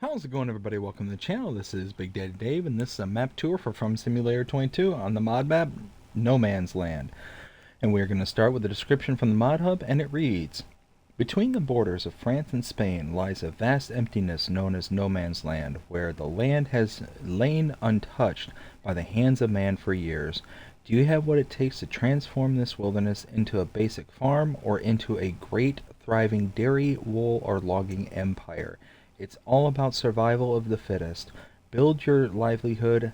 How's it going, everybody? Welcome to the channel. This is Big Daddy Dave, and this is a map tour for Farm Simulator 22 on the mod map No Man's Land. And we're going to start with a description from the mod hub, and it reads: between the borders of France and Spain lies a vast emptiness known as No Man's Land, where the land has lain untouched by the hands of man for years. Do you have what it takes to transform this wilderness into a basic farm or into a great, thriving dairy, wool, or logging empire? It's all about survival of the fittest. Build your livelihood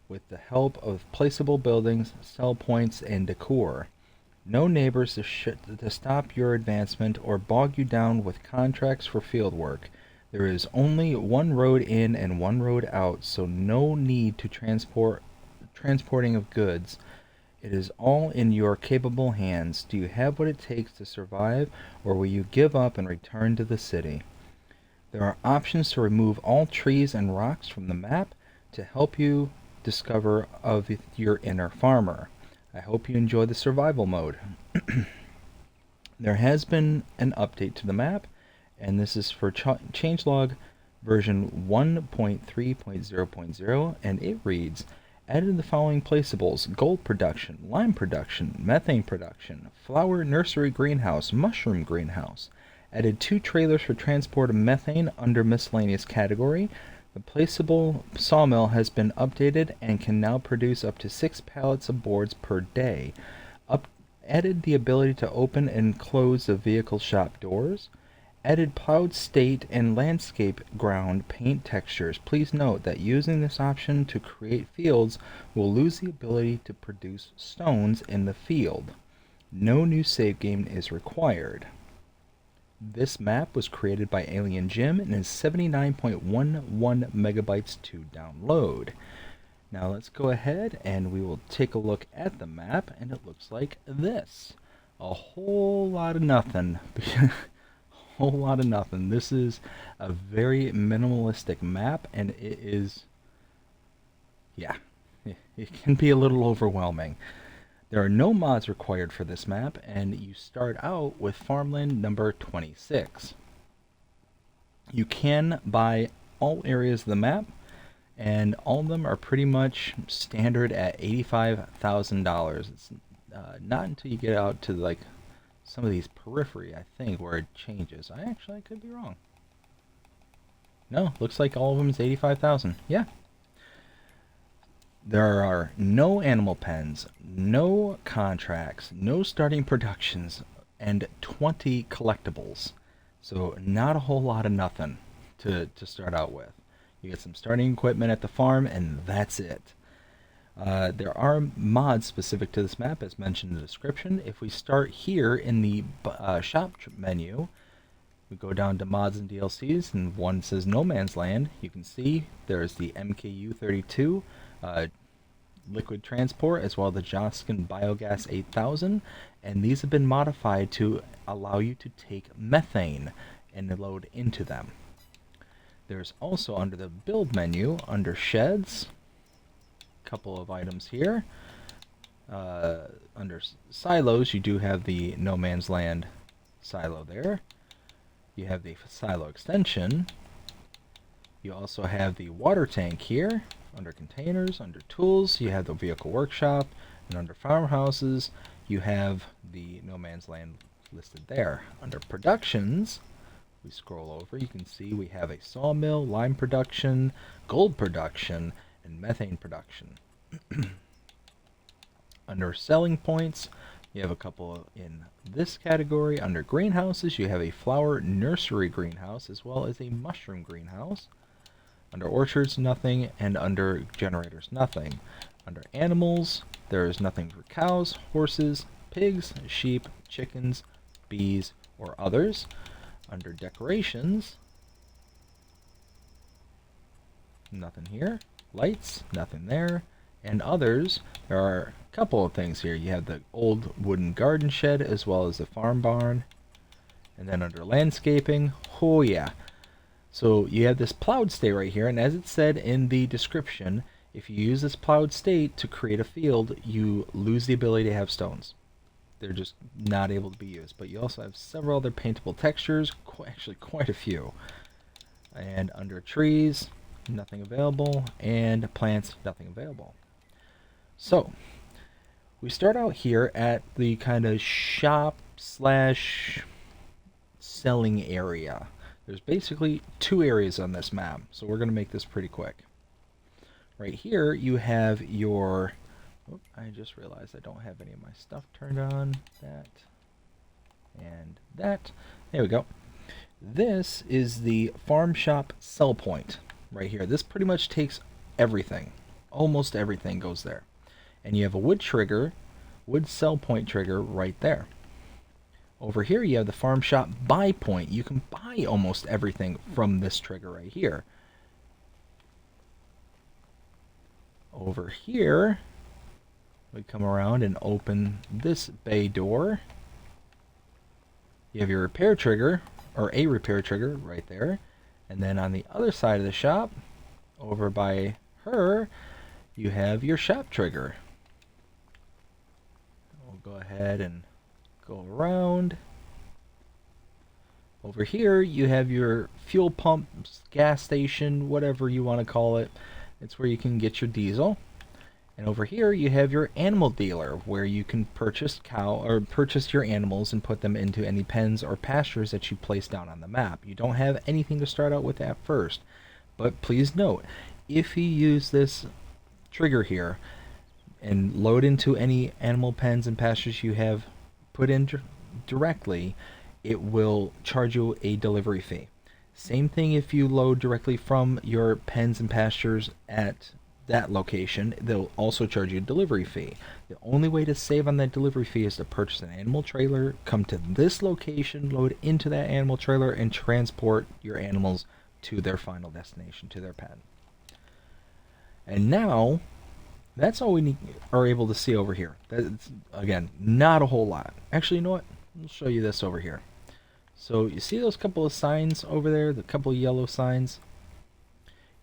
with the help of placeable buildings, sell points, and decor. No neighbors to stop your advancement or bog you down with contracts for fieldwork. There is only one road in and one road out, so no need to transporting of goods. It is all in your capable hands. Do you have what it takes to survive, or will you give up and return to the city? There are options to remove all trees and rocks from the map to help you discover of your inner farmer. I hope you enjoy the survival mode. There has been an update to the map, and this is for changelog version 1.3.0.0, and it reads: added the following placeables: gold production, lime production, methane production, flower nursery greenhouse, mushroom greenhouse. Added 2 trailers for transport of methane under miscellaneous category. The placeable sawmill has been updated and can now produce up to 6 pallets of boards per day. Added the ability to open and close the vehicle shop doors. Added plowed state and landscape ground paint textures. Please note that using this option to create fields will lose the ability to produce stones in the field. No new save game is required. This map was created by Alien Jim and is 79.11 megabytes to download. Now let's go ahead and we will take a look at the map, and it looks like this. A whole lot of nothing. A whole lot of nothing. This is a very minimalistic map, and it is, yeah, it can be a little overwhelming. There are no mods required for this map, and you start out with farmland number 26. You can buy all areas of the map, and all of them are pretty much standard at $85,000. It's not until you get out to like some of these periphery, I think, where it changes. I could be wrong. No, looks like all of them is 85,000. Yeah. There are no animal pens, no contracts, no starting productions, and 20 collectibles. So not a whole lot of nothing to start out with. You get some starting equipment at the farm, and that's it. There are mods specific to this map, as mentioned in the description. If we start here in the shop menu, we go down to mods and DLCs, and one says No Man's Land. You can see there's the MKU-32 liquid transport, as well as the Joskin Biogas 8000, and these have been modified to allow you to take methane and load into them. There's also, under the build menu, under sheds, a couple of items here. Under silos, you do have the No Man's Land silo there. You have the silo extension. You also have the water tank here. Under containers, under tools, you have the vehicle workshop, and under farmhouses, you have the No Man's Land listed there. Under productions, we scroll over, you can see we have a sawmill, lime production, gold production, and methane production. Under selling points, you have a couple in this category. Under greenhouses, you have a flower nursery greenhouse as well as a mushroom greenhouse. Under orchards, nothing, and under generators, nothing. Under animals, there is nothing for cows, horses, pigs, sheep, chickens, bees, or others. Under decorations, nothing here. Lights, nothing there. And others, there are a couple of things here. You have the old wooden garden shed as well as the farm barn. And then under landscaping, oh yeah. So you have this plowed state right here, and as it said in the description, if you use this plowed state to create a field, you lose the ability to have stones. They're just not able to be used. But you also have several other paintable textures, actually quite a few. And under trees, nothing available, and plants, nothing available. So, we start out here at the kind of shop slash selling area. There's basically two areas on this map, so we're going to make this pretty quick. Right here, you have your... Oh, I just realized I don't have any of my stuff turned on. That and that. There we go. This is the farm shop sell point right here. This pretty much takes everything. Almost everything goes there. And you have a wood trigger, wood sell point trigger right there. Over here you have the farm shop buy point. You can buy almost everything from this trigger right here. Over here we come around and open this bay door. You have your repair trigger, or a repair trigger right there. And then on the other side of the shop, over by her, you have your shop trigger. We'll go ahead and go around. Over here, you have your fuel pump, gas station, whatever you want to call it. It's where you can get your diesel. And over here, you have your animal dealer, where you can purchase purchase your animals and put them into any pens or pastures that you place down on the map. You don't have anything to start out with at first. But please note, if you use this trigger here and load into any animal pens and pastures you have put in directly, it will charge you a delivery fee. Same thing if you load directly from your pens and pastures at that location, they'll also charge you a delivery fee. The only way to save on that delivery fee is to purchase an animal trailer, come to this location, load into that animal trailer, and transport your animals to their final destination, to their pen. And now, that's all we are able to see over here. That's, again, not a whole lot. Actually, you know what? I'll show you this over here. So you see those couple of signs over there, the couple of yellow signs?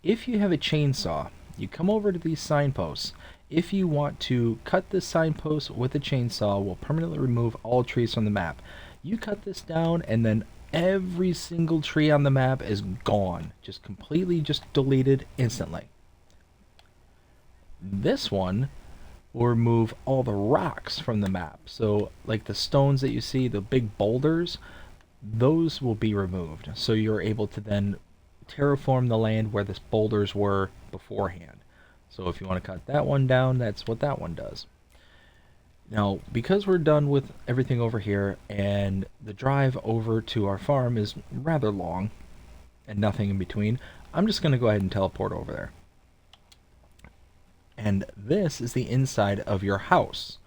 If you have a chainsaw, you come over to these signposts. If you want to cut this signpost with a chainsaw, will permanently remove all trees from the map. You cut this down and then every single tree on the map is gone. Just completely just deleted instantly. This one will remove all the rocks from the map. So like the stones that you see, the big boulders, those will be removed. So you're able to then terraform the land where the boulders were beforehand. So if you want to cut that one down, that's what that one does. Now, because we're done with everything over here, and the drive over to our farm is rather long, and nothing in between, I'm just going to go ahead and teleport over there. And this is the inside of your house.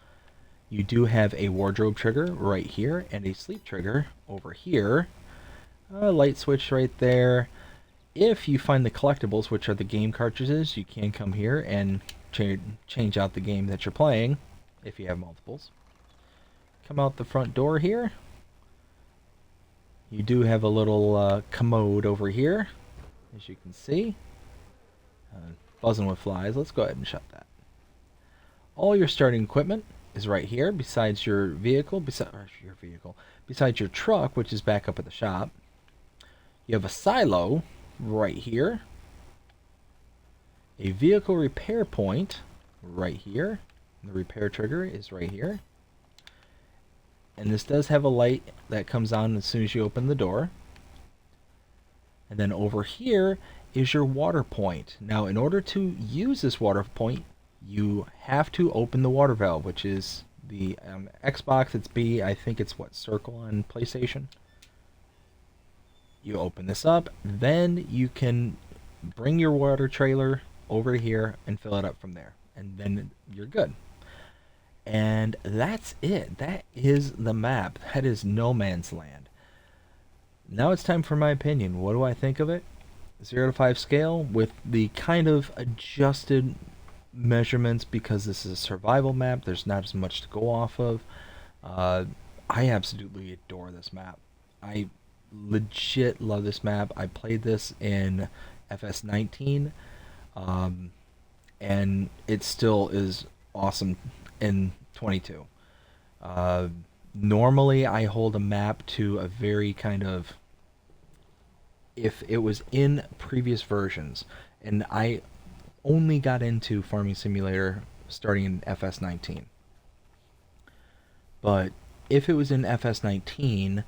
You do have a wardrobe trigger right here, and a sleep trigger over here. A light switch right there. If you find the collectibles, which are the game cartridges, you can come here and change out the game that you're playing, if you have multiples. Come out the front door here. You do have a little commode over here, as you can see. Buzzing with flies. Let's go ahead and shut that. All your starting equipment is right here, besides your vehicle, besides your truck, which is back up at the shop. You have a silo right here, a vehicle repair point right here, the repair trigger is right here, and this does have a light that comes on as soon as you open the door. And then over here is your water point. Now in order to use this water point, you have to open the water valve, which is the Xbox, it's B, I think it's what, circle on PlayStation. You open this up, then you can bring your water trailer over here and fill it up from there, and then you're good. And that's it. That is the map. That is No Man's Land. Now it's time for my opinion. What do I think of it? 0 to 5 scale with the kind of adjusted measurements, because this is a survival map. There's not as much to go off of. I absolutely adore this map. I legit love this map. I played this in FS19, and it still is awesome in 22. Normally I hold a map to a very kind of if it was in previous versions, and I only got into Farming Simulator starting in FS19. But if it was in FS19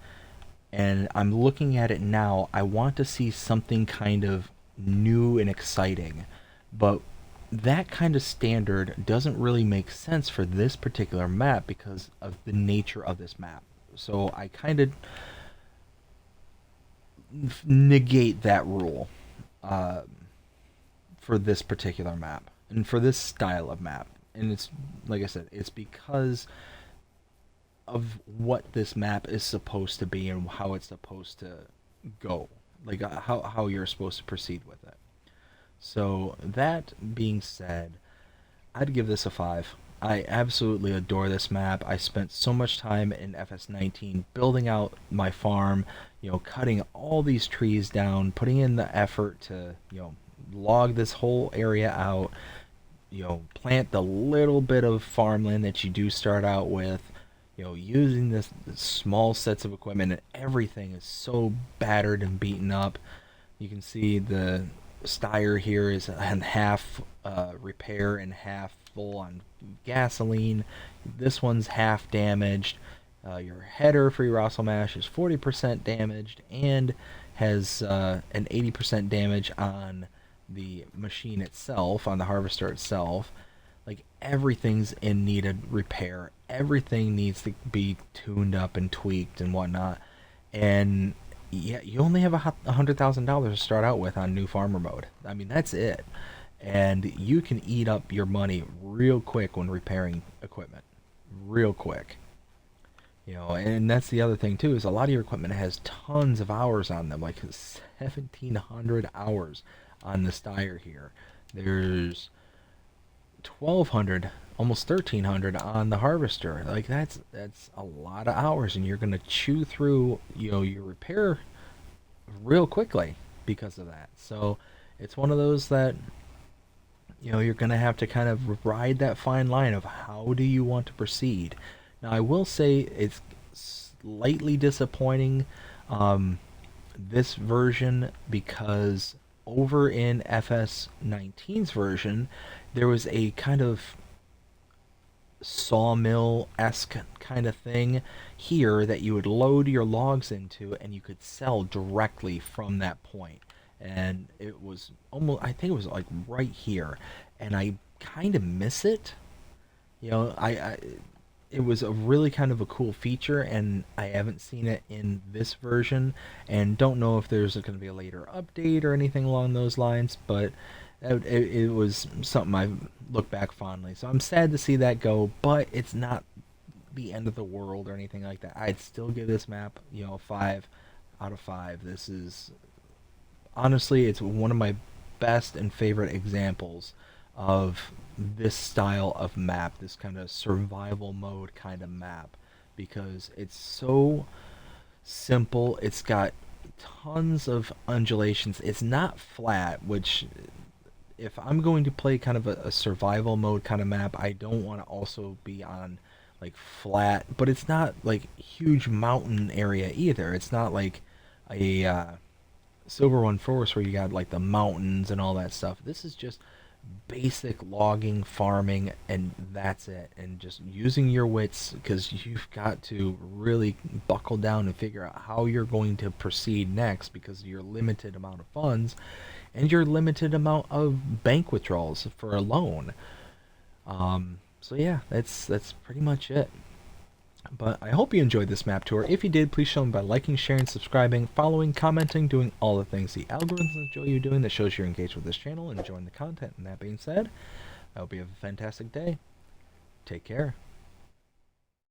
and I'm looking at it now, I want to see something kind of new and exciting. But that kind of standard doesn't really make sense for this particular map because of the nature of this map. So I kind of negate that rule uh, for this particular map and for this style of map. And it's, like I said, it's because of what this map is supposed to be and how it's supposed to go, like how you're supposed to proceed with it. So that being said, I'd give this a 5. I absolutely adore this map. I spent so much time in FS19 building out my farm, cutting all these trees down, putting in the effort to, log this whole area out, plant the little bit of farmland that you do start out with, using this small sets of equipment, and everything is so battered and beaten up. You can see the Steyr here is in half repair and half full on gasoline. This one's half damaged. Your header for your Rosselmash is 40% damaged and has an 80% damage on the machine itself, on the harvester itself. Like, everything's in need of repair. Everything needs to be tuned up and tweaked and whatnot. And yeah, you only have $100,000 to start out with on new farmer mode. I mean, that's it. And you can eat up your money real quick when repairing equipment. Real quick. And that's the other thing too, is a lot of your equipment has tons of hours on them, like 1,700 hours on the Steyr here. There's 1,200, almost 1,300 on the harvester. Like, that's a lot of hours, and you're gonna chew through your repair real quickly because of that. So it's one of those that you're gonna have to kind of ride that fine line of how do you want to proceed. Now, I will say it's slightly disappointing, this version, because over in FS19's version, there was a kind of sawmill-esque kind of thing here that you would load your logs into and you could sell directly from that point. And it was almost, I think it was like right here, and I kind of miss it. I it was a really kind of a cool feature, and I haven't seen it in this version, and don't know if there's going to be a later update or anything along those lines, but it was something I look back fondly. So I'm sad to see that go, but it's not the end of the world or anything like that. I'd still give this map, 5 out of 5. This is, honestly, it's one of my best and favorite examples of this style of map, this kind of survival mode kind of map, because it's so simple. It's got tons of undulations. It's not flat, which, if I'm going to play kind of a survival mode kind of map, I don't want to also be on like flat, but it's not like huge mountain area either. It's not like a Silver One Forest where you got like the mountains and all that stuff. This is just basic logging, farming, and that's it. And just using your wits, because you've got to really buckle down and figure out how you're going to proceed next, because of your limited amount of funds and your limited amount of bank withdrawals for a loan. So yeah, that's pretty much it. But I hope you enjoyed this map tour. If you did, please show me by liking, sharing, subscribing, following, commenting, doing all the things the algorithms enjoy you doing, that shows you're engaged with this channel and enjoying the content. And that being said, I hope you have a fantastic day. Take care.